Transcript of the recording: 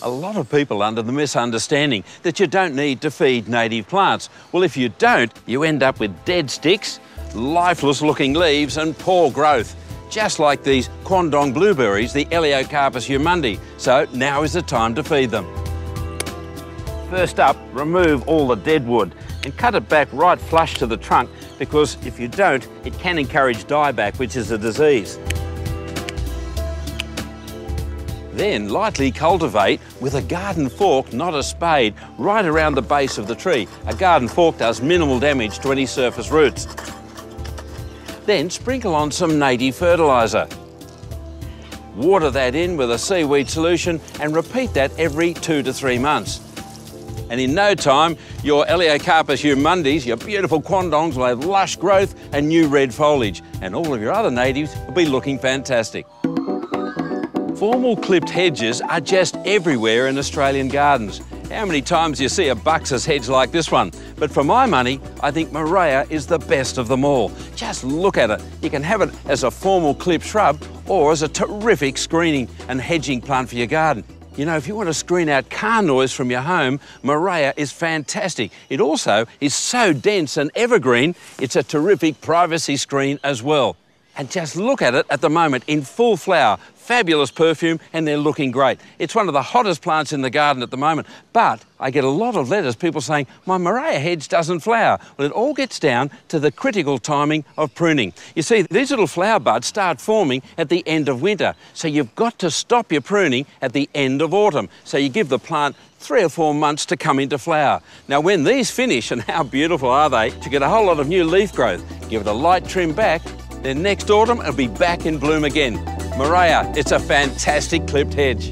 A lot of people are under the misunderstanding that you don't need to feed native plants. Well, if you don't, you end up with dead sticks, lifeless looking leaves and poor growth. Just like these Kwandong blueberries, the Elaeocarpus humundi. So now is the time to feed them. First up, remove all the dead wood and cut it back right flush to the trunk, because if you don't, it can encourage dieback, which is a disease. Then lightly cultivate with a garden fork, not a spade, right around the base of the tree. A garden fork does minimal damage to any surface roots. Then sprinkle on some native fertiliser. Water that in with a seaweed solution and repeat that every 2 to 3 months. And in no time, your Elaeocarpus humundis, your beautiful Kwandongs, will have lush growth and new red foliage, and all of your other natives will be looking fantastic. Formal clipped hedges are just everywhere in Australian gardens. How many times do you see a Buxus hedge like this one? But for my money, I think Murraya is the best of them all. Just look at it. You can have it as a formal clipped shrub or as a terrific screening and hedging plant for your garden. You know, if you want to screen out car noise from your home, Murraya is fantastic. It also is so dense and evergreen, it's a terrific privacy screen as well. And just look at it at the moment in full flower, fabulous perfume, and they're looking great. It's one of the hottest plants in the garden at the moment, but I get a lot of letters, people saying, my Murraya hedge doesn't flower. Well, it all gets down to the critical timing of pruning. You see, these little flower buds start forming at the end of winter, so you've got to stop your pruning at the end of autumn. So you give the plant 3 or 4 months to come into flower. Now, when these finish, and how beautiful are they, to get a whole lot of new leaf growth, give it a light trim back, then next autumn it'll be back in bloom again. Murraya, it's a fantastic clipped hedge.